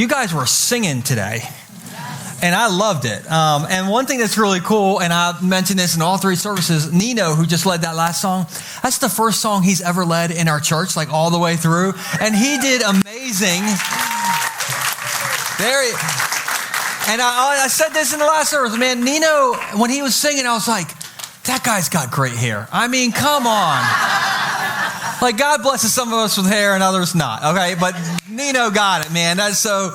you guys were singing today. And I loved it. And one thing that's really cool, and I mentioned this in all three services, Nino, who just led that last song, that's the first song he's ever led in our church, like all the way through. And he did amazing. And I said this in the last service, man, Nino, when he was singing, I was like, that guy's got great hair. I mean, come on. Like, God blesses some of us with hair and others not, okay? But Nino got it, man. That's so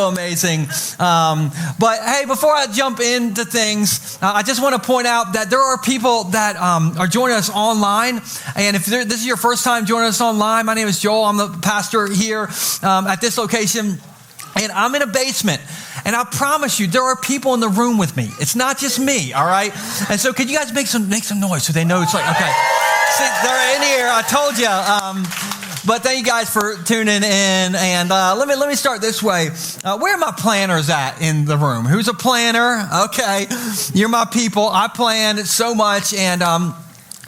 amazing. But hey, before I jump into things, I just want to point out that there are people that are joining us online. And if this is your first time joining us online, my name is Joel. I'm the pastor here at this location. And I'm in a basement. And I promise you, there are people in the room with me. It's not just me, all right? And so could you guys make some noise so they know it's like, okay. See, they're in here, I told you. But thank you guys for tuning in. And let me start this way. Where are my planners at in the room? Who's a planner? Okay, you're my people. I plan so much. And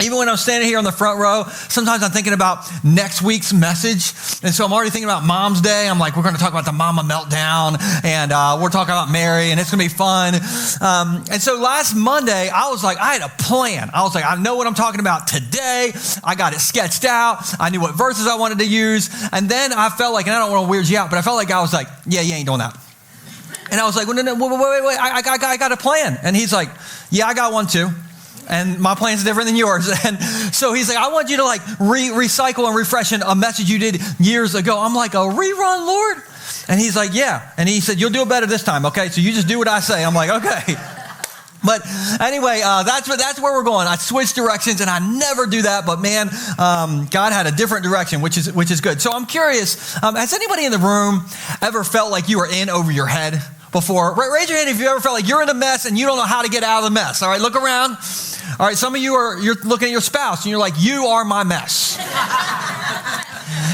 even when I'm standing here on the front row, sometimes I'm thinking about next week's message. And so I'm already thinking about Mom's Day. I'm like, we're going to talk about the mama meltdown. And we're talking about Mary. And it's going to be fun. And so last Monday, I was like, I had a plan. I was like, I know what I'm talking about today. I got it sketched out. I knew what verses I wanted to use. And then I felt like, and I don't want to weird you out, but I felt like I was like, yeah, you ain't doing that. And I was like, well, no, wait, I got a plan. And he's like, yeah, I got one too. And my plan's different than yours. And so he's like, I want you to like recycle and refresh a message you did years ago. I'm like, a rerun, Lord? And he's like, yeah. And he said, you'll do it better this time, okay? So you just do what I say. I'm like, okay. But anyway, that's where we're going. I switched directions, and I never do that. But man, God had a different direction, which is good. So I'm curious, has anybody in the room ever felt like you were in over your head before? Raise your hand if you ever felt like you're in a mess and you don't know how to get out of the mess. All right, look around. All right, some of you're looking at your spouse and you're like, you are my mess.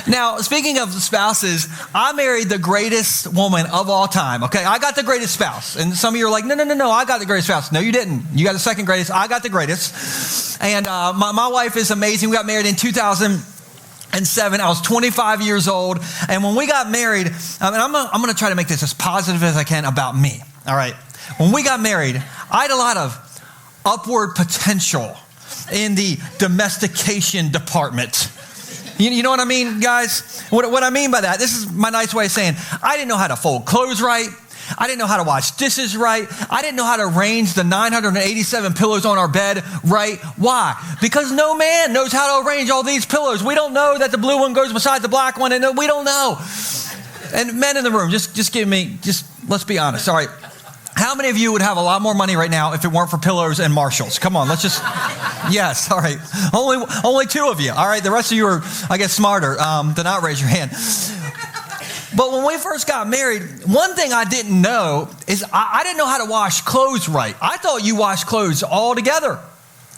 Now, speaking of spouses, I married the greatest woman of all time, okay? I got the greatest spouse. And some of you are like, no, I got the greatest spouse. No, you didn't. You got the second greatest. I got the greatest. And my wife is amazing. We got married in 2007. I was 25 years old. And when we got married, and I'm going to try to make this as positive as I can about me, all right? When we got married, I had a lot of upward potential in the domestication department. You know what I mean, guys? What I mean by that, this is my nice way of saying, I didn't know how to fold clothes right. I didn't know how to wash dishes right. I didn't know how to arrange the 987 pillows on our bed right. Why? Because no man knows how to arrange all these pillows. We don't know that the blue one goes beside the black one, and we don't know. And men in the room, just let's be honest, all right? How many of you would have a lot more money right now if it weren't for pillows and Marshalls? Come on, yes, all right. Only two of you, all right? The rest of you are, I guess, smarter to not raise your hand. But when we first got married, one thing I didn't know is I didn't know how to wash clothes right. I thought you washed clothes all together.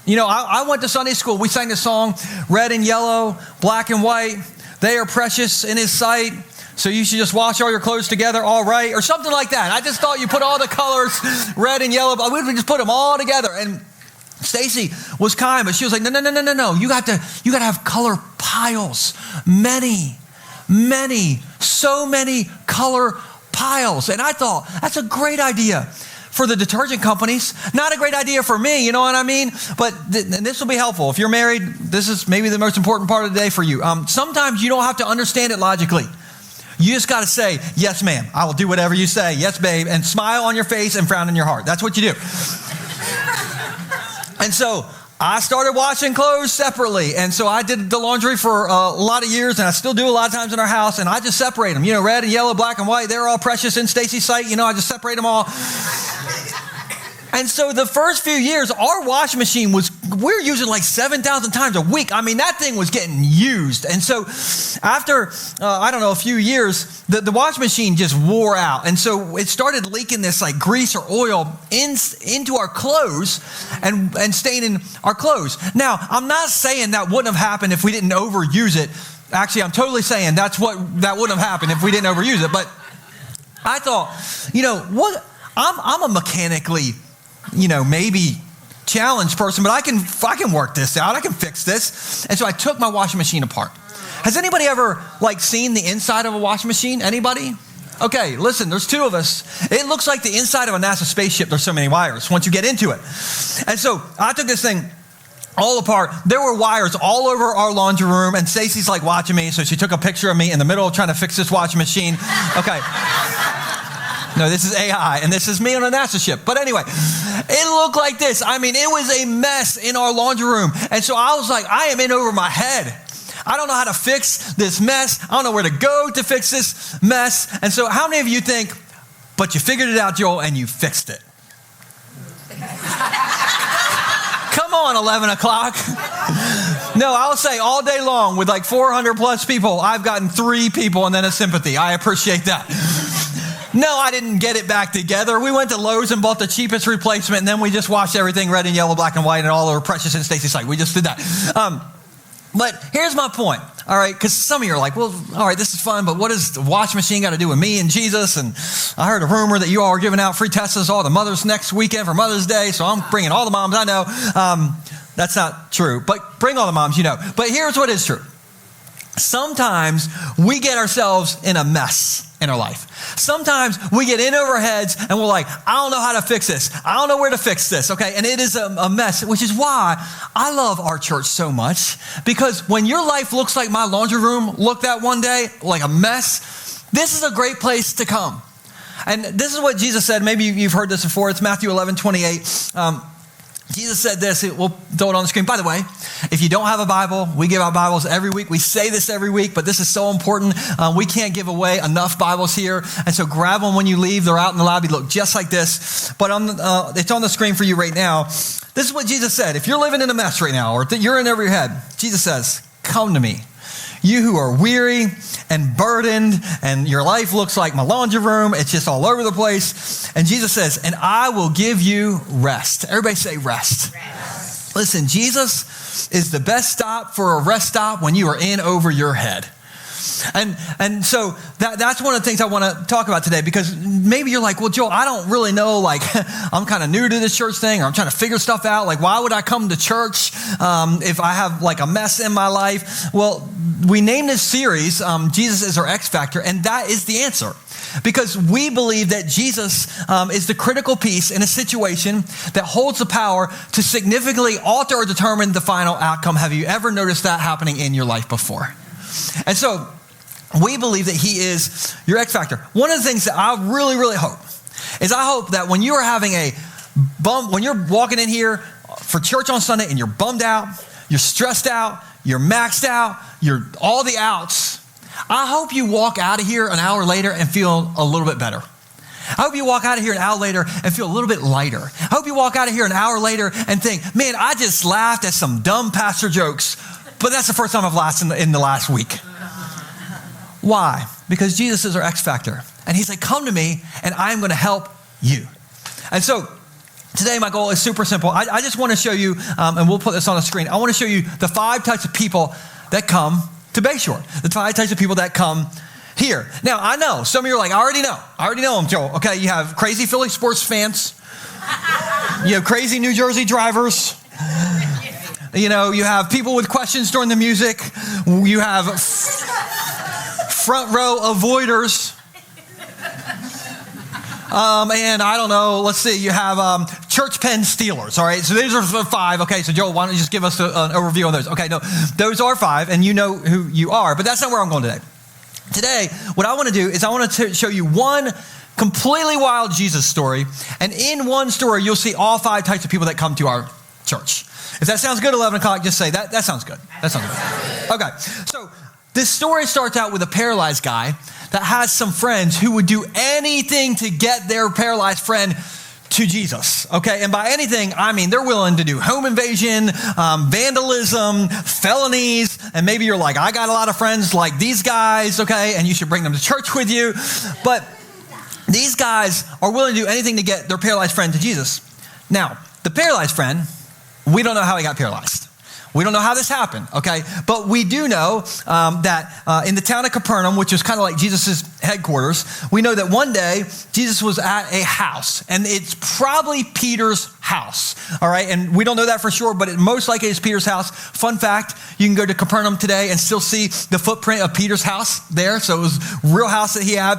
You know, I went to Sunday school. We sang the song, red and yellow, black and white. They are precious in his sight. So you should just wash all your clothes together, all right? Or something like that. I just thought you put all the colors, red and yellow, but we would just put them all together. And Stacy was kind, but she was like, no. You got to have color piles. So many color piles. And I thought, that's a great idea for the detergent companies. Not a great idea for me, you know what I mean? But and this will be helpful. If you're married, this is maybe the most important part of the day for you. Sometimes you don't have to understand it logically. You just got to say, yes, ma'am, I will do whatever you say. Yes, babe. And smile on your face and frown in your heart. That's what you do. And so I started washing clothes separately. And so I did the laundry for a lot of years, and I still do a lot of times in our house. And I just separate them. You know, red and yellow, black and white, they're all precious in Stacy's sight. You know, I just separate them all. And so the first few years, our washing machine we were using like 7,000 times a week. I mean, that thing was getting used. And so after, a few years, the washing machine just wore out. And so it started leaking this like grease or oil into our clothes and staining our clothes. Now, I'm not saying that wouldn't have happened if we didn't overuse it. Actually, I'm totally saying that wouldn't have happened if we didn't overuse it. But I thought, I'm a mechanically, maybe challenged person, but I can work this out. I can fix this. And so I took my washing machine apart. Has anybody ever seen the inside of a washing machine? Anybody? Okay, listen, there's two of us. It looks like the inside of a NASA spaceship. There's so many wires once you get into it. And so I took this thing all apart. There were wires all over our laundry room, and Stacey's like watching me, so she took a picture of me in the middle of trying to fix this washing machine. Okay. No, this is AI, and this is me on a NASA ship. But anyway, it looked like this. I mean, it was a mess in our laundry room. And so I was like, I am in over my head. I don't know how to fix this mess. I don't know where to go to fix this mess. And so how many of you think, but you figured it out, Joel, and you fixed it? Come on, 11 o'clock. No, I'll say all day long with like 400 plus people, I've gotten 3 people and then a sympathy. I appreciate that. No, I didn't get it back together. We went to Lowe's and bought the cheapest replacement, and then we just washed everything red and yellow, black and white, and all over Precious and Stacey's site. We just did that. But here's my point, all right? Because some of you are like, well, all right, this is fun, but what does the washing machine got to do with me and Jesus? And I heard a rumor that you all are giving out free Teslas all the mothers next weekend for Mother's Day, so I'm bringing all the moms I know. That's not true, but bring all the moms you know. But here's what is true. Sometimes we get ourselves in a mess in our life. Sometimes we get in over our heads and we're like, I don't know how to fix this. I don't know where to fix this, okay? And it is a mess, which is why I love our church so much, because when your life looks like my laundry room looked that one day, like a mess, this is a great place to come. And this is what Jesus said. Maybe you've heard this before. It's Matthew 11:28. Jesus said this. We'll throw it on the screen. By the way, if you don't have a Bible, we give out Bibles every week. We say this every week, but this is so important. We can't give away enough Bibles here. And so grab one when you leave. They're out in the lobby. Look just like this. But it's on the screen for you right now. This is what Jesus said. If you're living in a mess right now, or you're in over your head, Jesus says, come to me. You who are weary and burdened, and your life looks like my laundry room. It's just all over the place. And Jesus says, and I will give you rest. Everybody say rest. Rest. Listen, Jesus is the best stop for a rest stop when you are in over your head. And so that's one of the things I want to talk about today, because maybe you're like, well, Joel, I don't really know, like, I'm kind of new to this church thing, or I'm trying to figure stuff out. Like, why would I come to church if I have like a mess in my life? Well, we named this series, Jesus is our X Factor, and that is the answer. Because we believe that Jesus is the critical piece in a situation that holds the power to significantly alter or determine the final outcome. Have you ever noticed that happening in your life before? And so we believe that he is your X Factor. One of the things that I really, really hope is I hope that when you are having when you're walking in here for church on Sunday and you're bummed out, you're stressed out, you're maxed out, you're all the outs, I hope you walk out of here an hour later and feel a little bit better. I hope you walk out of here an hour later and feel a little bit lighter. I hope you walk out of here an hour later and think, man, I just laughed at some dumb pastor jokes, but that's the first time I've laughed in the last week. Why? Because Jesus is our X Factor. And he's like, come to me and I'm going to help you. And so today my goal is super simple. I just want to show you, and we'll put this on the screen. I want to show you the 5 types of people that come to Bay Shore. The 5 types of people that come here. Now, I know some of you are like, I already know them, Joel. Okay, you have crazy Philly sports fans. You have crazy New Jersey drivers. You know, you have people with questions during the music. You have front row avoiders. And I don't know, let's see, you have church pen stealers, all right? So these are the 5. Okay, so Joel, why don't you just give us an overview on those? Okay, no, those are 5, and you know who you are, but that's not where I'm going today. Today, what I want to do is I want to show you one completely wild Jesus story, and in one story, you'll see all 5 types of people that come to our church. If that sounds good, 11 o'clock, just say, that sounds good. That sounds good. Okay, so this story starts out with a paralyzed guy that has some friends who would do anything to get their paralyzed friend to Jesus, okay? And by anything, I mean they're willing to do home invasion, vandalism, felonies, and maybe you're like, I got a lot of friends like these guys, okay? And you should bring them to church with you. But these guys are willing to do anything to get their paralyzed friend to Jesus. Now, the paralyzed friend, we don't know how he got paralyzed. We don't know how this happened, okay? But we do know that in the town of Capernaum, which is kind of like Jesus' headquarters, we know that one day Jesus was at a house, and it's probably Peter's house, all right? And we don't know that for sure, but it most likely is Peter's house. Fun fact, you can go to Capernaum today and still see the footprint of Peter's house there. So it was a real house that he had.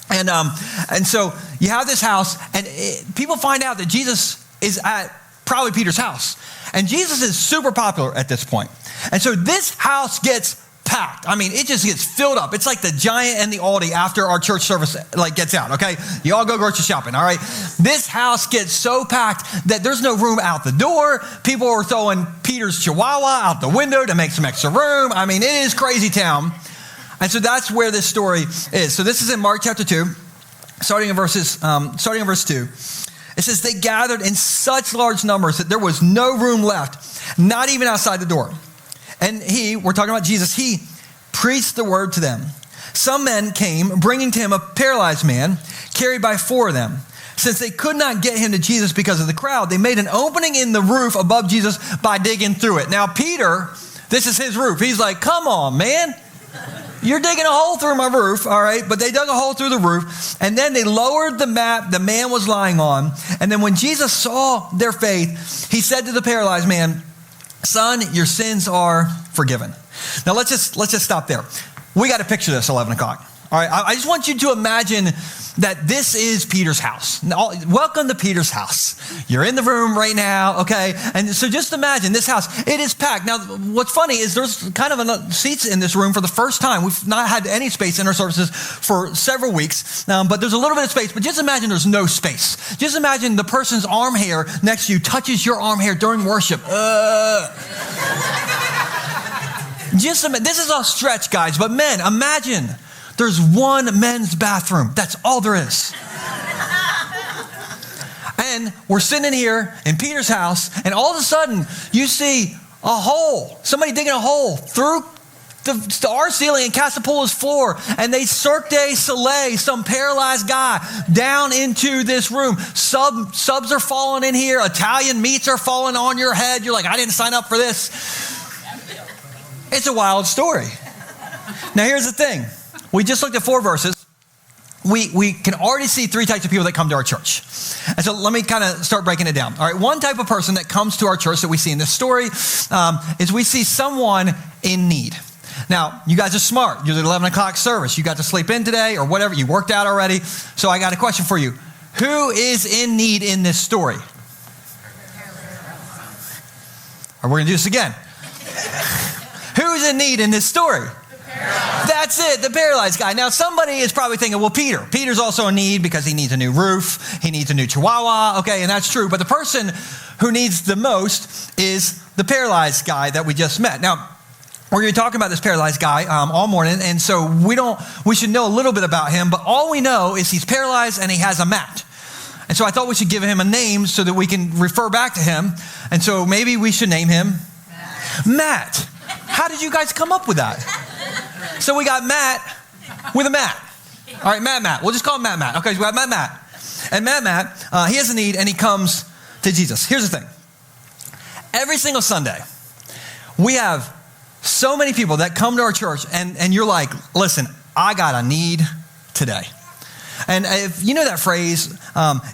And so you have this house, and people find out that Jesus is at probably Peter's house. And Jesus is super popular at this point. And so this house gets packed. I mean, it just gets filled up. It's like the Giant and the Aldi after our church service gets out, okay? You all go grocery shopping, all right? This house gets so packed that there's no room out the door. People are throwing Peter's Chihuahua out the window to make some extra room. I mean, it is crazy town. And so that's where this story is. So this is in Mark chapter 2, starting in verse 2. It says, they gathered in such large numbers that there was no room left, not even outside the door. And we're talking about Jesus, he preached the word to them. Some men came, bringing to him a paralyzed man, carried by 4 of them. Since they could not get him to Jesus because of the crowd, they made an opening in the roof above Jesus by digging through it. Now, Peter, this is his roof. He's like, come on, man. You're digging a hole through my roof, all right? But they dug a hole through the roof, and then they lowered the mat the man was lying on. And then when Jesus saw their faith, he said to the paralyzed man, son, your sins are forgiven. Now, let's just stop there. We got to picture this 11 o'clock. All right, I just want you to imagine that this is Peter's house. Welcome to Peter's house. You're in the room right now, okay? And so just imagine this house. It is packed. Now, what's funny is there's kind of enough seats in this room for the first time. We've not had any space in our services for several weeks, but there's a little bit of space. But just imagine there's no space. Just imagine the person's arm hair next to you touches your arm hair during worship. This is a stretch, guys. But men, imagine there's one men's bathroom. That's all there is. And we're sitting here in Peter's house, and all of a sudden, you see a hole. Somebody digging a hole through our ceiling and Casapola's floor, and they Cirque du Soleil some paralyzed guy down into this room. Subs are falling in here. Italian meats are falling on your head. You're like, I didn't sign up for this. It's a wild story. Now, here's the thing. We just looked at 4 verses. We can already see 3 types of people that come to our church. And so let me kind of start breaking it down. All right, one type of person that comes to our church that we see in this story is we see someone in need. Now, you guys are smart. You're at 11 o'clock service. You got to sleep in today or whatever. You worked out already. So I got a question for you. Who is in need in this story? Or we're going to do this again. Who's in need in this story? That's it, the paralyzed guy. Now, somebody is probably thinking, well, Peter's also in need because he needs a new roof. He needs a new Chihuahua. Okay, and that's true. But the person who needs the most is the paralyzed guy that we just met. Now, we're going to be talking about this paralyzed guy all morning. And so we should know a little bit about him. But all we know is he's paralyzed and he has a mat. And so I thought we should give him a name so that we can refer back to him. And so maybe we should name him Matt. How did you guys come up with that? So we got Matt with a mat. All right, Matt. We'll just call him Matt. Okay, so we got Matt. And Matt, he has a need and he comes to Jesus. Here's the thing. Every single Sunday, we have so many people that come to our church and you're like, listen, I got a need today. And if you know that phrase,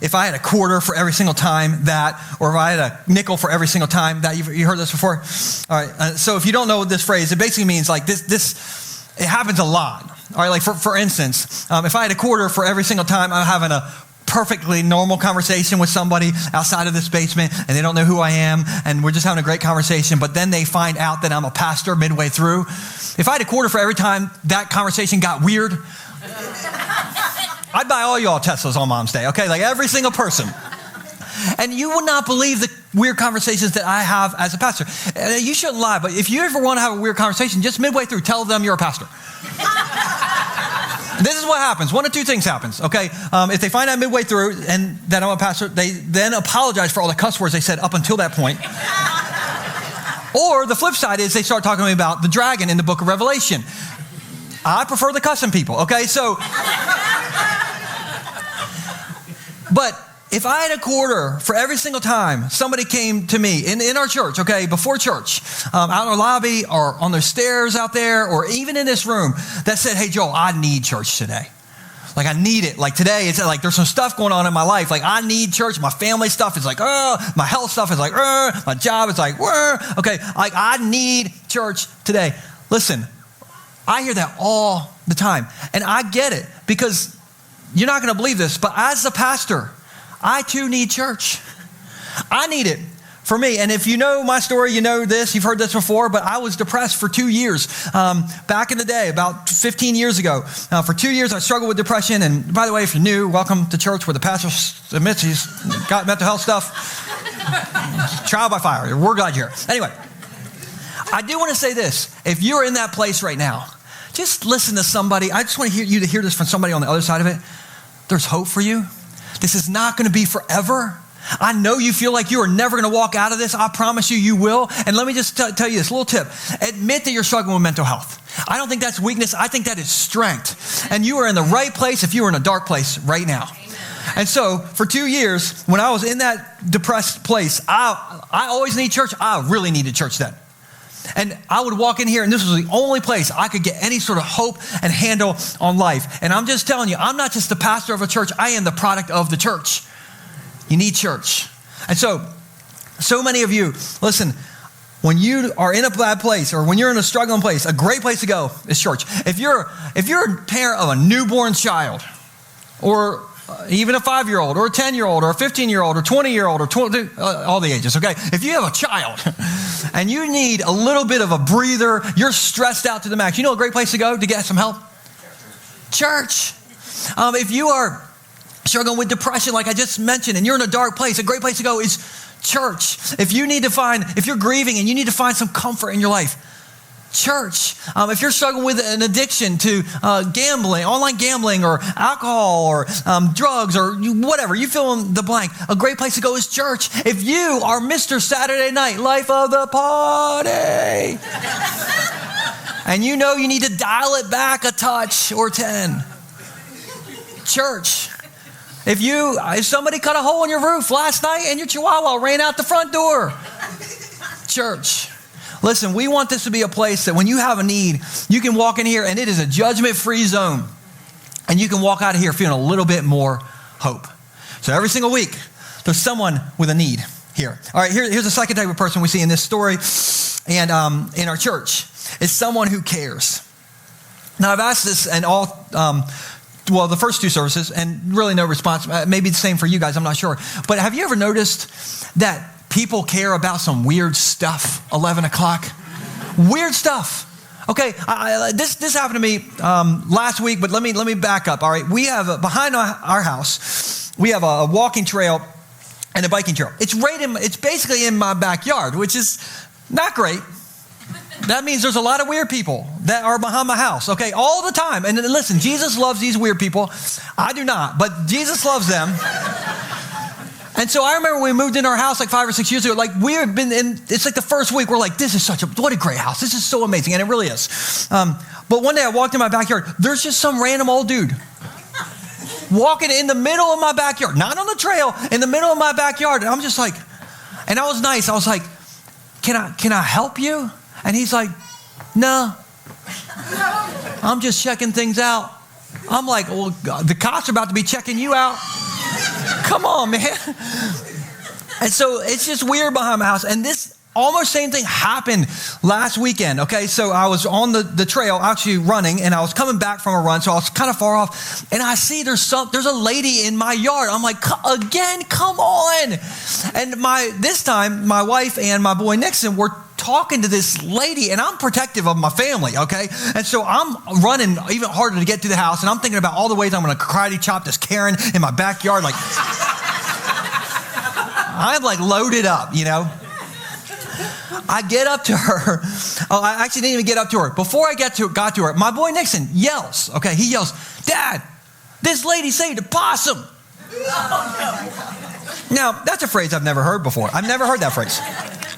if I had a quarter for every single time that, or if I had a nickel for every single time that, you heard this before? All right, so if you don't know this phrase, it basically means like this it happens a lot. All right, like for instance, if I had a quarter for every single time I'm having a perfectly normal conversation with somebody outside of this basement and they don't know who I am and we're just having a great conversation, but then they find out that I'm a pastor midway through. If I had a quarter for every time that conversation got weird, I'd buy all y'all Teslas on Mom's Day, okay? Like every single person. And you would not believe the weird conversations that I have as a pastor. You shouldn't lie, but if you ever want to have a weird conversation, just midway through, tell them you're a pastor. This is what happens. One of 2 things happens, okay? If they find out midway through and that I'm a pastor, they then apologize for all the cuss words they said up until that point. Or the flip side is they start talking to me about the dragon in the book of Revelation. I prefer the cussing people, okay? So, but if I had a quarter for every single time somebody came to me in our church, okay, before church, out in our lobby or on the stairs out there or even in this room that said, hey, Joel, I need church today. Like I need it. Like today, it's like there's some stuff going on in my life. Like I need church. My family stuff is like, my health stuff is like, my job is like, okay, like I need church today. Listen, I hear that all the time. And I get it because you're not going to believe this, but as a pastor, I too need church. I need it for me. And if you know my story, you know this, you've heard this before, but I was depressed for 2 years. Back in the day, about 15 years ago, for 2 years, I struggled with depression. And by the way, if you're new, welcome to church where the pastor admits he's got mental health stuff. Trial by fire. We're glad you're here. Anyway, I do want to say this. If you're in that place right now, just listen to somebody. I just want you to hear this from somebody on the other side of it. There's hope for you. This is not going to be forever. I know you feel like you are never going to walk out of this. I promise you, you will. And let me just tell you this little tip. Admit that you're struggling with mental health. I don't think that's weakness. I think that is strength. And you are in the right place if you are in a dark place right now. And so for 2 years, when I was in that depressed place, I always need church. I really needed church then. And I would walk in here, and this was the only place I could get any sort of hope and handle on life. And I'm just telling you, I'm not just the pastor of a church. I am the product of the church. You need church. And so many of you, listen, when you are in a bad place or when you're in a struggling place, a great place to go is church. If you're a parent of a newborn child or even a 5-year-old or a 10-year-old or a 15-year-old or 20-year-old or 20, all the ages, okay? If you have a child and you need a little bit of a breather, you're stressed out to the max, you know a great place to go to get some help? Church. If you are struggling with depression, like I just mentioned, and you're in a dark place, a great place to go is church. If you're grieving and you need to find some comfort in your life, church. If you're struggling with an addiction to gambling, online gambling or alcohol or drugs or whatever, you fill in the blank, a great place to go is church. If you are Mr. Saturday Night, life of the party, and you know you need to dial it back a touch or 10, church. If somebody cut a hole in your roof last night and your chihuahua ran out the front door, church. Listen, we want this to be a place that when you have a need, you can walk in here and it is a judgment-free zone. And you can walk out of here feeling a little bit more hope. So every single week, there's someone with a need here. All right, here's the second type of person we see in this story and in our church. It's someone who cares. Now, I've asked this in all, the first 2 services, and really no response. Maybe the same for you guys, I'm not sure. But have you ever noticed that people care about some weird stuff, 11 o'clock? Weird stuff. Okay, this happened to me last week, but let me back up, all right? We have, behind our house, we have a walking trail and a biking trail. It's basically in my backyard, which is not great. That means there's a lot of weird people that are behind my house, okay, all the time. And listen, Jesus loves these weird people. I do not, but Jesus loves them. And so I remember when we moved into our house like 5 or 6 years ago, like we had been in, it's like the first week, we're like, what a great house. This is so amazing. And it really is. But one day I walked in my backyard. There's just some random old dude walking in the middle of my backyard, not on the trail, in the middle of my backyard. And I'm just like, and I was nice. I was like, can I help you? And he's like, no, I'm just checking things out. I'm like, well, the cops are about to be checking you out. Come on, man. And so it's just weird behind my house. And this almost same thing happened last weekend. Okay, so I was on the trail actually running, and I was coming back from a run, so I was kind of far off. And I see there's a lady in my yard. I'm like, again, come on. And this time, my wife and my boy Nixon were talking to this lady, and I'm protective of my family, okay? And so I'm running even harder to get to the house, and I'm thinking about all the ways I'm going to karate chop this Karen in my backyard. Like, I'm like loaded up, you know? I get up to her. Oh, I actually didn't even get up to her. Before I got to her, my boy Nixon yells, okay? He yells, Dad, this lady saved a possum. Now, that's a phrase I've never heard before. I've never heard that phrase.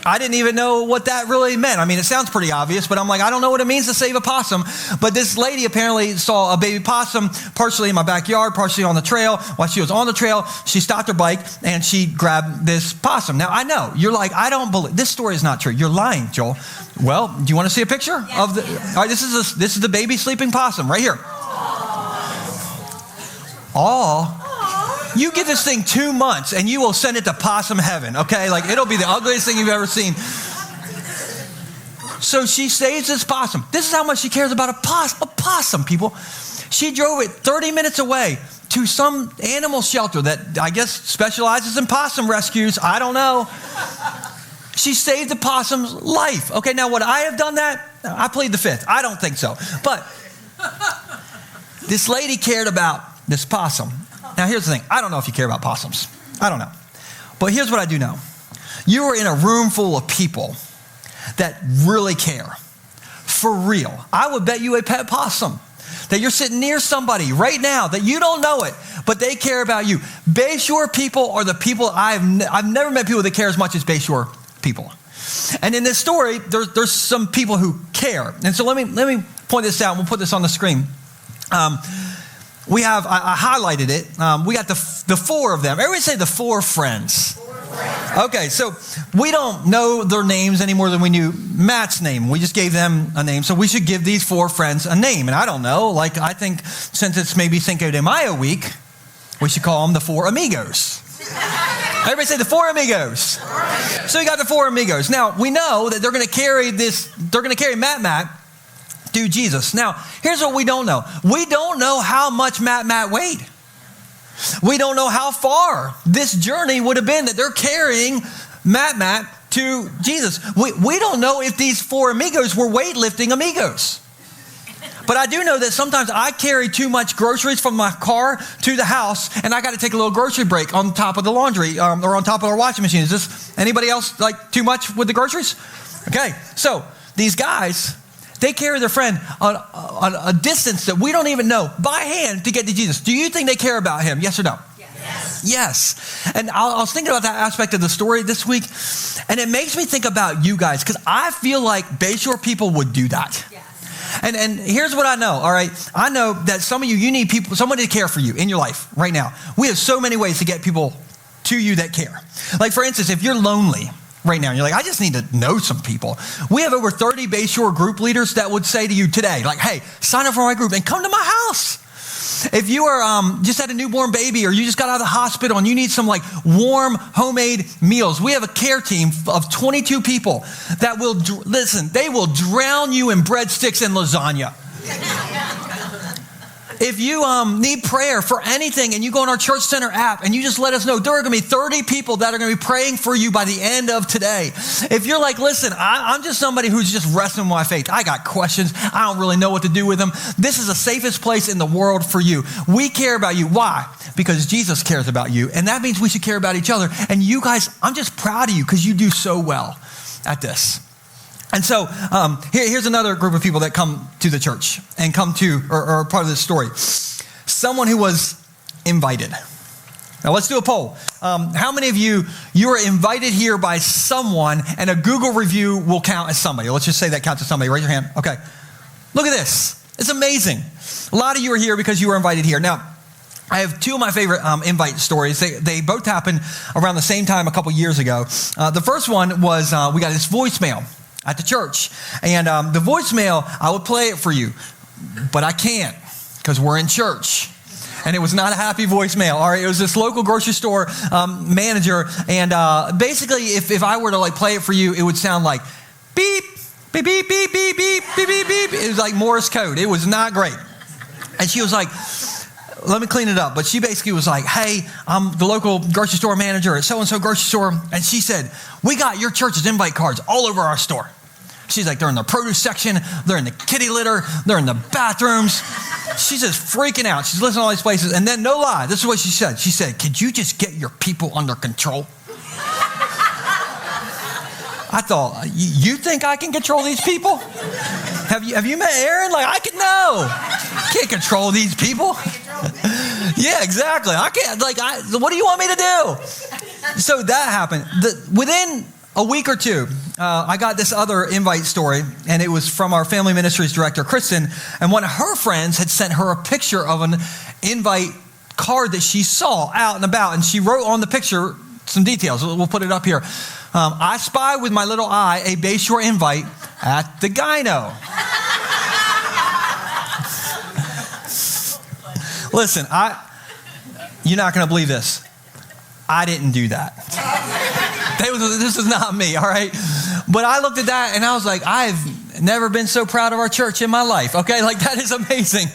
I didn't even know what that really meant. I mean, it sounds pretty obvious, but I'm like, I don't know what it means to save a possum. But this lady apparently saw a baby possum partially in my backyard, partially on the trail. While she was on the trail, she stopped her bike and she grabbed this possum. Now, I know, you're like, I don't believe, this story is not true. You're lying, Joel. Well, do you want to see a picture of the, all right, this is the baby sleeping possum right here. Oh. You give this thing 2 months and you will send it to possum heaven, okay? Like, it'll be the ugliest thing you've ever seen. So she saves this possum. This is how much she cares about a possum, people. She drove it 30 minutes away to some animal shelter that I guess specializes in possum rescues. I don't know. She saved the possum's life. Okay, now would I have done that? I plead the fifth. I don't think so. But this lady cared about this possum. Now here's the thing. I don't know if you care about possums. I don't know. But here's what I do know. You are in a room full of people that really care. For real. I would bet you a pet possum. That you're sitting near somebody right now that you don't know it, but they care about you. Bay Shore people are the people I've never met people that care as much as Bay Shore people. And in this story, there's some people who care. And so let me point this out. We'll put this on the screen. I highlighted it. We got the four of them. Everybody say the four friends. Okay, so we don't know their names any more than we knew Matt's name. We just gave them a name. So we should give these four friends a name. And I don't know, I think since it's maybe Cinco de Mayo week, we should call them the four amigos. Everybody say the four amigos. So we got the four amigos. Now, we know that they're going to carry Matt to Jesus. Now, here's what we don't know. We don't know how much Matt weighed. We don't know how far this journey would have been that they're carrying Matt to Jesus. We don't know if these four amigos were weightlifting amigos. But I do know that sometimes I carry too much groceries from my car to the house, and I got to take a little grocery break on top of the laundry or on top of our washing machine. Is this anybody else too much with the groceries? Okay, so these guys, they carry their friend on a distance that we don't even know by hand to get to Jesus. Do you think they care about him? Yes or no? Yes. And I was thinking about that aspect of the story this week, and it makes me think about you guys, because I feel like Bay Shore people would do that. Yes. And here's what I know, all right? I know that some of you need people, somebody to care for you in your life right now. We have so many ways to get people to you that care. Like, for instance, if you're lonely right now, and you're like, I just need to know some people. We have over 30 Bay Shore group leaders that would say to you today, hey, sign up for my group and come to my house. If you are just had a newborn baby, or you just got out of the hospital and you need some warm homemade meals, we have a care team of 22 people that will, they will drown you in breadsticks and lasagna. If you need prayer for anything and you go on our Church Center app and you just let us know, there are going to be 30 people that are going to be praying for you by the end of today. If you're listen, I'm just somebody who's just wrestling with my faith. I got questions. I don't really know what to do with them. This is the safest place in the world for you. We care about you. Why? Because Jesus cares about you. And that means we should care about each other. And you guys, I'm just proud of you because you do so well at this. And so here's another group of people that come to the church and come to, or are part of this story. Someone who was invited. Now let's do a poll. How many of you were invited here by someone, and a Google review will count as somebody? Let's just say that counts as somebody. Raise your hand. Okay. Look at this. It's amazing. A lot of you are here because you were invited here. Now, I have two of my favorite invite stories. They both happened around the same time a couple years ago. The first one was we got this voicemail at the church. And the voicemail, I would play it for you, but I can't because we're in church. And it was not a happy voicemail. All right, it was this local grocery store manager. And basically, if I were to play it for you, it would sound like beep, beep, beep, beep, beep, beep, beep, beep, beep. It was like Morse code. It was not great. And she was like, let me clean it up. But she basically was like, hey, I'm the local grocery store manager at so-and-so grocery store. And she said, we got your church's invite cards all over our store. She's like, they're in the produce section, they're in the kitty litter, they're in the bathrooms. She's just freaking out. She's listening to all these places. And then, no lie, this is what she said. She said, could you just get your people under control? I thought, you think I can control these people? Have you met Aaron? I can know. Can't control these people. Yeah, exactly. I can't. What do you want me to do? So that happened. Within a week or two, I got this other invite story, and it was from our family ministries director, Kristen, and one of her friends had sent her a picture of an invite card that she saw out and about, and she wrote on the picture some details. We'll put it up here. I spy with my little eye a Bay Shore invite at the gyno. Listen, you're not going to believe this. I didn't do that. This is not me, all right? But I looked at that and I was like, I've never been so proud of our church in my life, okay? That is amazing.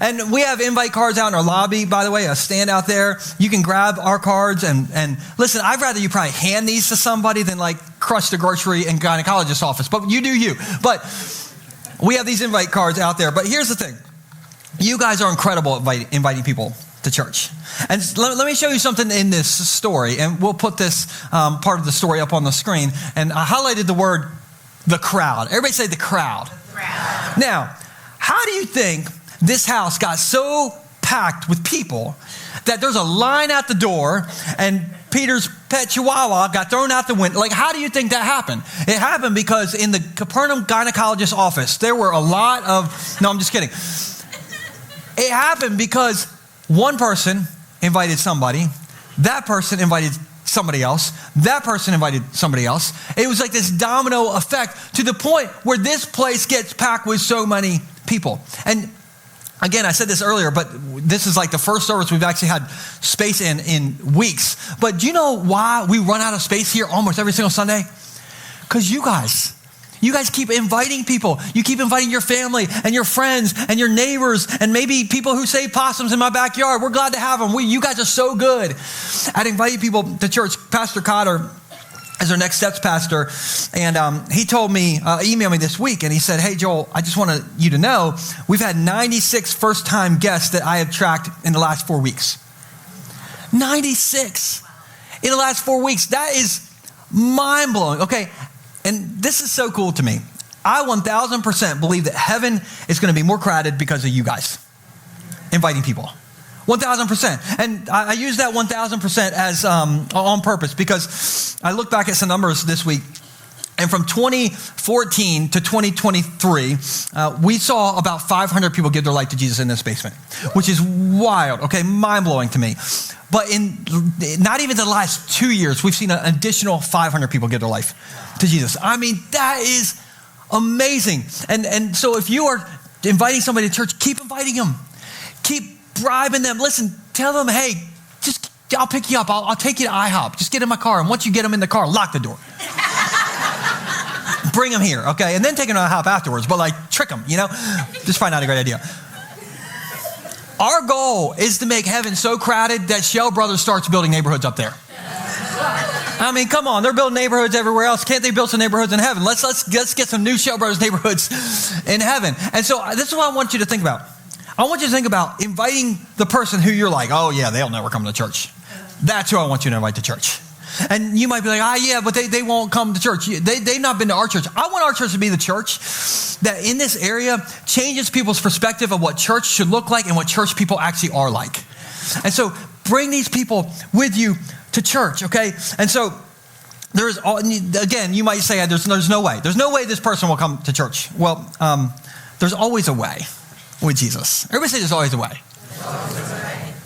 And we have invite cards out in our lobby, by the way, a stand out there. You can grab our cards and listen, I'd rather you probably hand these to somebody than like crush the grocery and gynecologist's office, but you do you. But we have these invite cards out there. But here's the thing. You guys are incredible at inviting people to church. And let me show you something in this story, and we'll put this part of the story up on the screen. And I highlighted the word, the crowd. Everybody say the crowd. Now, how do you think this house got so packed with people that there's a line out the door and Peter's pet chihuahua got thrown out the window? Like, how do you think that happened? It happened because in the Capernaum gynecologist's office, there were a lot of, no, I'm just kidding. It happened because one person invited somebody, that person invited somebody else, that person invited somebody else. It was like this domino effect to the point where this place gets packed with so many people. And again, I said this earlier, but this is like the first service we've actually had space in weeks. But do you know why we run out of space here almost every single Sunday? Because you guys keep inviting people. You keep inviting your family and your friends and your neighbors and maybe people who save possums in my backyard. We're glad to have them. You guys are so good at inviting people to church. Pastor Cotter is our Next Steps pastor, and he told me, emailed me this week, and he said, hey, Joel, I just wanted you to know, we've had 96 first-time guests that I have tracked in the last 4 weeks. 96 in the last 4 weeks. That is mind-blowing. Okay. And this is so cool to me. I 1,000% believe that heaven is going to be more crowded because of you guys inviting people. 1,000%. And I use that 1,000% as on purpose because I look back at some numbers this week. And from 2014 to 2023, we saw about 500 people give their life to Jesus in this basement, which is wild. Okay, mind-blowing to me. But in not even the last 2 years, we've seen an additional 500 people give their life to Jesus. I mean, that is amazing. And so if you are inviting somebody to church, keep inviting them. Keep bribing them. Listen, tell them, hey, I'll pick you up. I'll take you to IHOP. Just get in my car. And once you get them in the car, lock the door. Bring them here, okay? And then take them to IHOP afterwards. But like, trick them, Just probably not a great idea. Our goal is to make heaven so crowded that Shell Brothers starts building neighborhoods up there. I mean, come on, they're building neighborhoods everywhere else. Can't they build some neighborhoods in heaven? Let's get some new Shell Brothers neighborhoods in heaven. And so this is what I want you to think about. I want you to think about inviting the person who you're like, oh yeah, they'll never come to church. That's who I want you to invite to church. And you might be like, yeah, but they won't come to church. They've not been to our church. I want our church to be the church that in this area changes people's perspective of what church should look like and what church people actually are like. And so bring these people with you to church, okay? And so again, you might say, there's no way. There's no way this person will come to church. Well, there's always a way with Jesus. Everybody say there's always a way.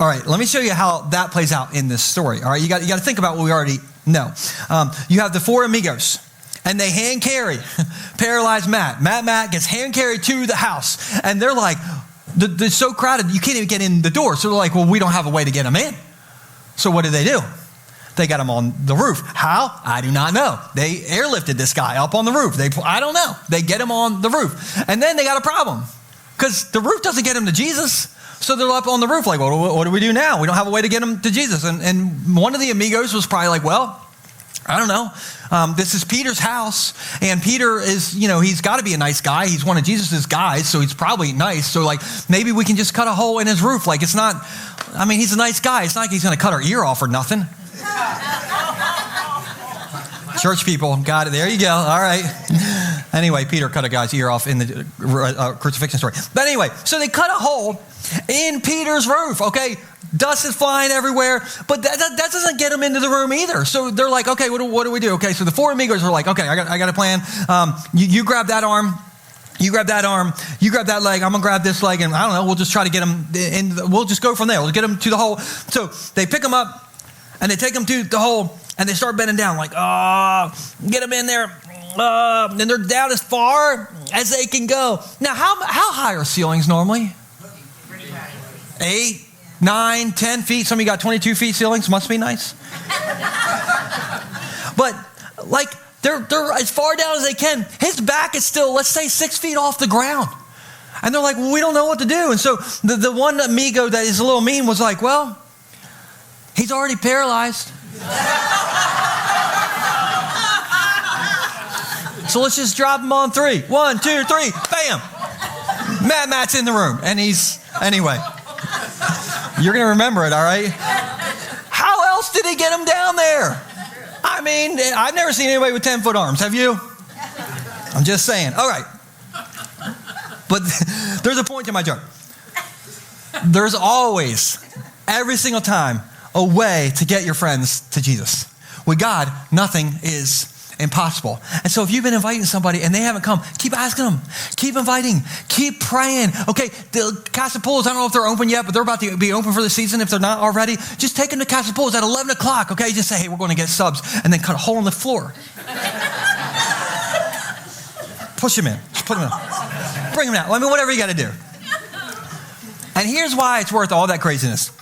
All right, let me show you how that plays out in this story. All right, you got to think about what we already know. You have the four amigos, and they hand carry paralyzed Matt. Matt gets hand carried to the house, and they're like, they're so crowded, you can't even get in the door. So they're like, well, we don't have a way to get him in. So what do? They got him on the roof. How? I do not know. They airlifted this guy up on the roof. I don't know. They get him on the roof. And then they got a problem because the roof doesn't get him to Jesus. So they're up on the roof like, well, what do we do now? We don't have a way to get him to Jesus. And one of the amigos was probably like, well, I don't know. This is Peter's house. And Peter is, he's got to be a nice guy. He's one of Jesus's guys, so he's probably nice. So like, maybe we can just cut a hole in his roof. Like he's a nice guy. It's not like he's going to cut our ear off or nothing. Church people, got it. There you go. All right. Anyway, Peter cut a guy's ear off in the crucifixion story. But anyway, so they cut a hole in Peter's roof, okay? Dust is flying everywhere, but that doesn't get them into the room either. So they're like, okay, what do we do? Okay, so the four amigos are like, okay, I got a plan. You grab that arm. You grab that arm, you grab that leg, I'm going to grab this leg, and I don't know, we'll just try to get him in, we'll just go from there. We'll get him to the hole. So they pick him up, and they take him to the hole, and they start bending down, like, get him in there. And they're down as far as they can go. Now, how high are ceilings normally? 8, 9, 10 feet. Some of you got 22 feet ceilings. Must be nice. But, like, they're as far down as they can. His back is still, let's say, 6 feet off the ground. And they're like, well, we don't know what to do. And so the one amigo that is a little mean was like, well, he's already paralyzed. So let's just drop him on 3. 1, 2, 3, bam. Matt's in the room. And anyway, you're going to remember it, all right? How else did he get him down there? I mean, I've never seen anybody with 10-foot arms. Have you? I'm just saying. All right. But there's a point to my joke. There's always, every single time, a way to get your friends to Jesus. With God, nothing is impossible. And so if you've been inviting somebody and they haven't come, keep asking them. Keep inviting. Keep praying. Okay, the Casa Pools, I don't know if they're open yet, but they're about to be open for the season if they're not already. Just take them to Casa Pools at 11 o'clock, okay? Just say, hey, we're going to get subs, and then cut a hole in the floor. Push them in. Just put them in. Bring them out. I mean, whatever you got to do. And here's why it's worth all that craziness.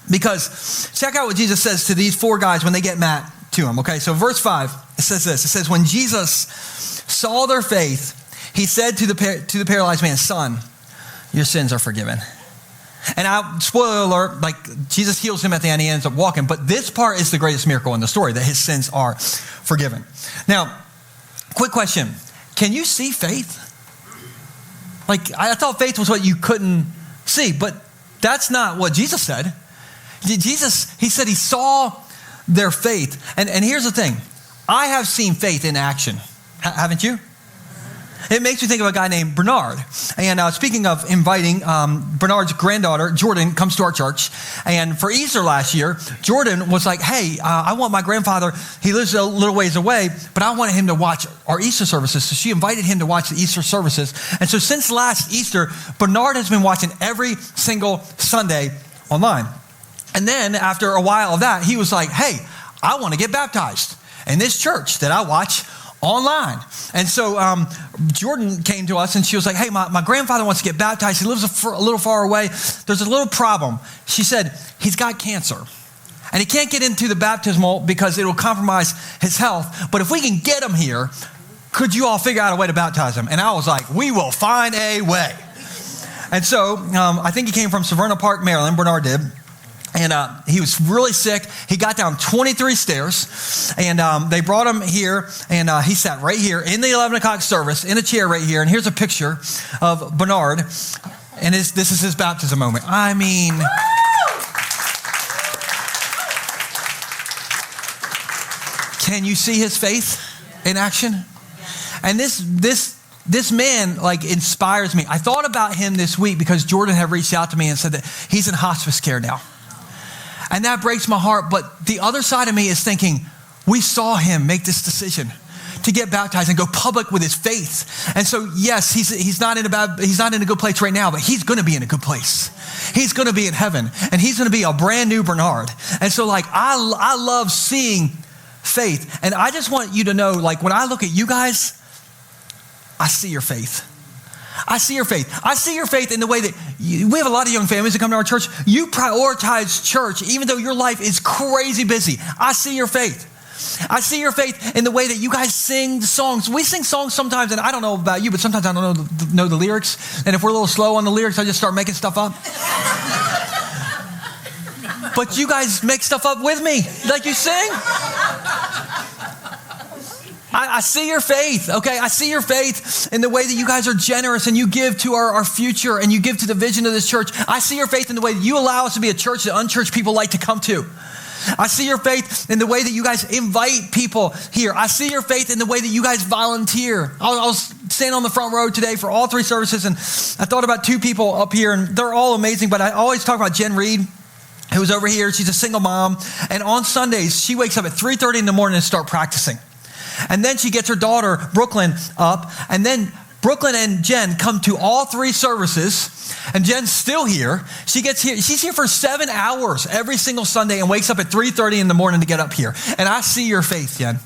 Because check out what Jesus says to these 4 guys when they get Matt to him, okay? So verse 5, it says this. It says, when Jesus saw their faith, he said to the paralyzed man, son, your sins are forgiven. And spoiler alert, like Jesus heals him at the end, he ends up walking. But this part is the greatest miracle in the story, that his sins are forgiven. Now, quick question. Can you see faith? Like, I thought faith was what you couldn't see, but that's not what Jesus said. Jesus, he said he saw their faith. And here's the thing. I have seen faith in action. Haven't you? It makes me think of a guy named Bernard. And speaking of inviting, Bernard's granddaughter, Jordan, comes to our church. And for Easter last year, Jordan was like, hey, I want my grandfather, he lives a little ways away, but I wanted him to watch our Easter services. So she invited him to watch the Easter services. And so since last Easter, Bernard has been watching every single Sunday online. And then after a while of that, he was like, hey, I want to get baptized in this church that I watch online. And so Jordan came to us and she was like, hey, my grandfather wants to get baptized. He lives a little far away. There's a little problem. She said, he's got cancer. And he can't get into the baptismal because it will compromise his health. But if we can get him here, could you all figure out a way to baptize him? And I was like, we will find a way. And so I think he came from Severna Park, Maryland, Bernard did. And he was really sick. He got down 23 stairs, and they brought him here, and he sat right here in the 11 o'clock service in a chair right here. And here's a picture of Bernard, and this is his baptism moment. I mean, can you see his faith in action? And this man like inspires me. I thought about him this week because Jordan had reached out to me and said that he's in hospice care now. And that breaks my heart. But the other side of me is thinking, we saw him make this decision to get baptized and go public with his faith. And so, yes, he's not in a good place right now, but he's going to be in a good place. He's going to be in heaven, and he's going to be a brand new Bernard. And so, like, I love seeing faith. And I just want you to know, like, when I look at you guys, I see your faith. I see your faith. I see your faith in the way that we have a lot of young families that come to our church. You prioritize church, even though your life is crazy busy. I see your faith. I see your faith in the way that you guys sing songs. We sing songs sometimes, and I don't know about you, but sometimes I don't know the lyrics. And if we're a little slow on the lyrics, I just start making stuff up. But you guys make stuff up with me, like you sing. I see your faith, okay? I see your faith in the way that you guys are generous and you give to our future and you give to the vision of this church. I see your faith in the way that you allow us to be a church that unchurched people like to come to. I see your faith in the way that you guys invite people here. I see your faith in the way that you guys volunteer. I was standing on the front row today for all 3 services, and I thought about 2 people up here, and they're all amazing, but I always talk about Jen Reed, who's over here. She's a single mom, and on Sundays, she wakes up at 3:30 in the morning to start practicing. And then she gets her daughter, Brooklyn, up. And then Brooklyn and Jen come to all 3 services. And Jen's still here. She gets here. She's here for 7 hours every single Sunday and wakes up at 3:30 in the morning to get up here. And I see your faith, Jen.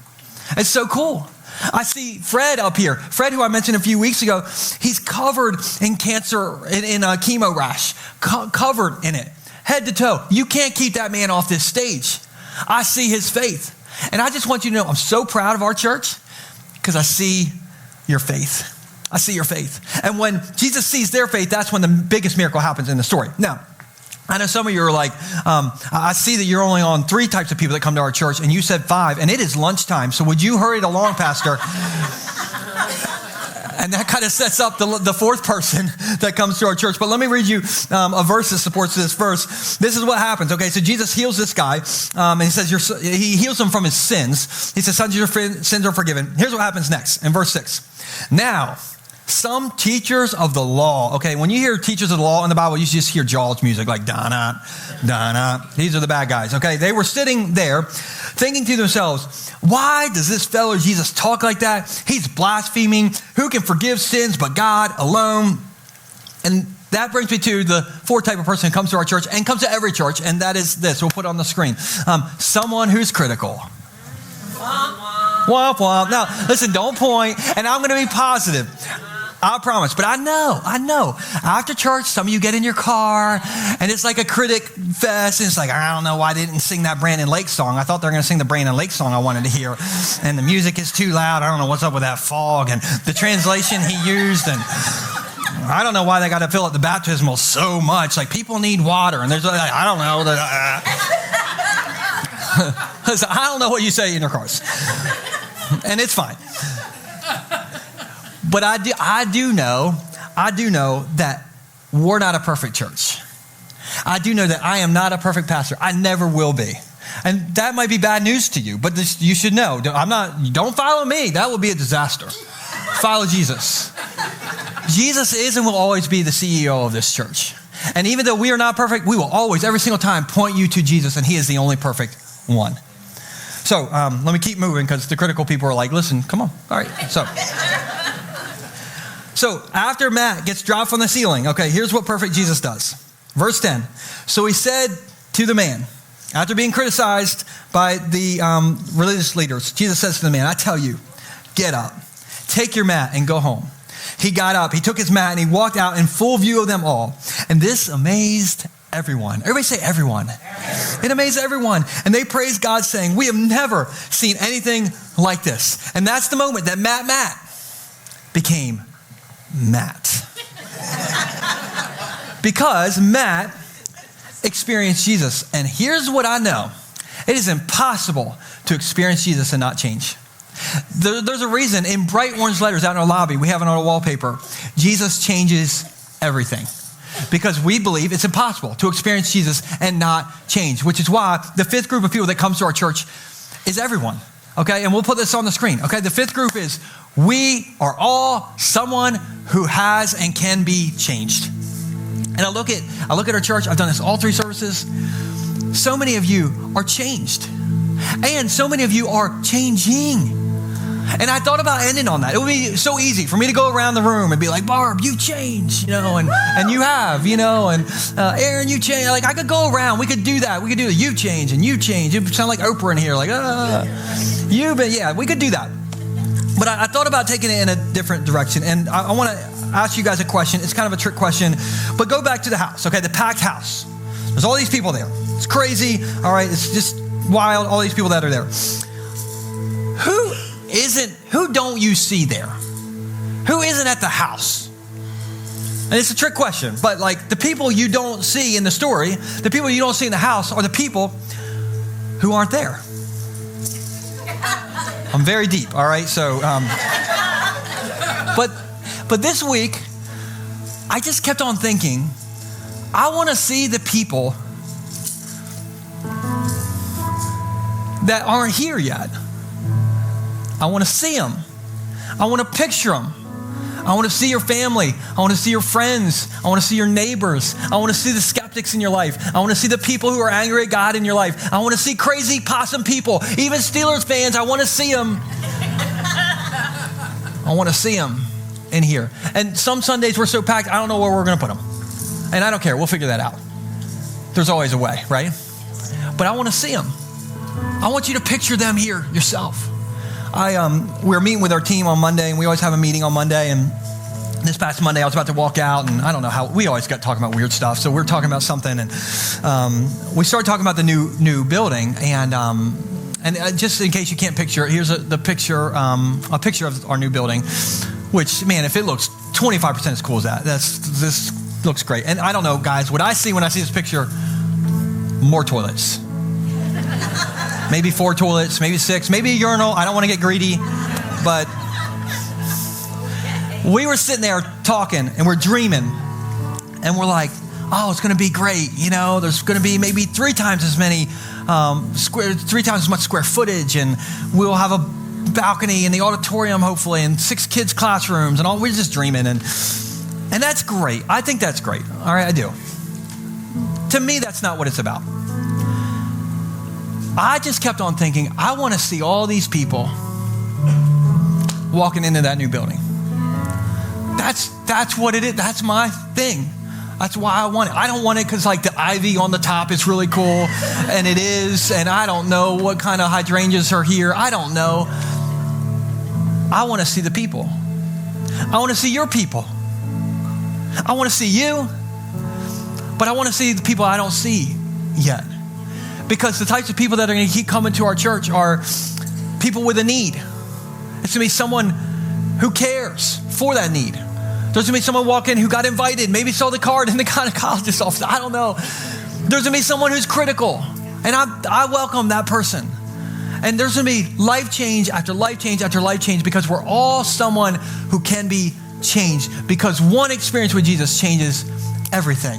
It's so cool. I see Fred up here. Fred, who I mentioned a few weeks ago, he's covered in cancer, in a chemo rash. Covered in it, head to toe. You can't keep that man off this stage. I see his faith. And I just want you to know I'm so proud of our church because I see your faith. I see your faith. And when Jesus sees their faith, that's when the biggest miracle happens in the story. Now, I know some of you are like, I see that you're only on 3 types of people that come to our church, and you said 5, and it is lunchtime. So would you hurry it along, Pastor? And that kind of sets up the 4th person that comes to our church. But let me read you a verse that supports this verse. This is what happens. Okay, so Jesus heals this guy, and he says he heals him from his sins. He says, "Sons, your sins are forgiven." Here's what happens next in verse 6. Now, some teachers of the law. Okay, when you hear teachers of the law in the Bible, you just hear Jaws music like da-na, da-na. These are the bad guys. Okay, they were sitting there thinking to themselves, why does this fellow Jesus talk like that? He's blaspheming. Who can forgive sins but God alone? And that brings me to the 4th type of person who comes to our church and comes to every church, and that is this. We'll put it on the screen. Someone who's critical. Womp womp. Now, listen, don't point, and I'm going to be positive. I promise. But I know. After church, some of you get in your car, and it's like a critic fest, and it's like, I don't know why they didn't sing that Brandon Lake song. I thought they were going to sing the Brandon Lake song I wanted to hear, and the music is too loud. I don't know what's up with that fog, and the translation he used, and I don't know why they got to fill up the baptismal so much. Like, people need water, and there's like, I don't know. Listen, I don't know what you say in your cars, and it's fine. But I do know that we're not a perfect church. I do know that I am not a perfect pastor. I never will be. And that might be bad news to you, but you should know. Don't follow me. That will be a disaster. Follow Jesus. Jesus is and will always be the CEO of this church. And even though we are not perfect, we will always, every single time, point you to Jesus, and he is the only perfect one. So let me keep moving, because the critical people are like, listen, come on. All right, So after Matt gets dropped from the ceiling, okay, here's what perfect Jesus does. Verse 10. So he said to the man, after being criticized by the religious leaders, Jesus says to the man, I tell you, get up, take your mat and go home. He got up, he took his mat, and he walked out in full view of them all. And this amazed everyone. Everybody say everyone. It amazed everyone. And they praised God, saying, we have never seen anything like this. And that's the moment that Matt became Matt. Because Matt experienced Jesus. And here's what I know. It is impossible to experience Jesus and not change. There's a reason in bright orange letters out in our lobby, we have it on our wallpaper, Jesus changes everything. Because we believe it's impossible to experience Jesus and not change, which is why the 5th group of people that comes to our church is everyone. Okay, and we'll put this on the screen. Okay, the 5th group is we are all someone who has and can be changed. And I look at our church. I've done this all 3 services. So many of you are changed, and so many of you are changing. And I thought about ending on that. It would be so easy for me to go around the room and be like, Barb, you changed, and you have, and Aaron, you changed. Like, I could go around. We could do that. We could do the you change and you change. You sound like Oprah in here, like, we could do that. But I thought about taking it in a different direction. And I want to ask you guys a question. It's kind of a trick question, but go back to the house, okay? The packed house. There's all these people there. It's crazy. All right. It's just wild. All these people that are there. Who don't you see there? Who isn't at the house? And it's a trick question, but like the people you don't see in the story, the people you don't see in the house are the people who aren't there. I'm very deep, all right? So, but this week, I just kept on thinking, I want to see the people that aren't here yet. I want to see them. I want to picture them. I want to see your family. I want to see your friends. I want to see your neighbors. I want to see the skeptics in your life. I want to see the people who are angry at God in your life. I want to see crazy possum people, even Steelers fans. I want to see them. I want to see them in here. And some Sundays we're so packed, I don't know where we're going to put them. And I don't care. We'll figure that out. There's always a way, right? But I want to see them. I want you to picture them here yourself. We were meeting with our team on Monday, and we always have a meeting on Monday. And this past Monday, I was about to walk out, and I don't know how, we always got talking about weird stuff. So we're talking about something, and we started talking about the new building. And just in case you can't picture it, here's a picture of our new building. which, man, if it looks 25% as cool as that, this looks great. And I don't know, guys, what I see when I see this picture, more toilets. Maybe 4 toilets, maybe 6, maybe a urinal. I don't want to get greedy, but we were sitting there talking and we're dreaming and we're like, oh, it's going to be great. You know, there's going to be maybe 3 times as many 3 times as much square footage, and we'll have a balcony in the auditorium, hopefully, and 6 kids' classrooms and all. We're just dreaming, and that's great. I think that's great. All right, I do. To me, that's not what it's about. I just kept on thinking, I want to see all these people walking into that new building. That's what it is. That's my thing. That's why I want it. I don't want it because like the ivy on the top is really cool, and it is, and I don't know what kind of hydrangeas are here. I don't know. I want to see the people. I want to see your people. I want to see you, but I want to see the people I don't see yet. Because the types of people that are going to keep coming to our church are people with a need. It's going to be someone who cares for that need. There's going to be someone walking who got invited, maybe saw the card in the gynecologist's office. I don't know. There's going to be someone who's critical, and I welcome that person. And there's going to be life change after life change after life change, because we're all someone who can be changed, because one experience with Jesus changes everything.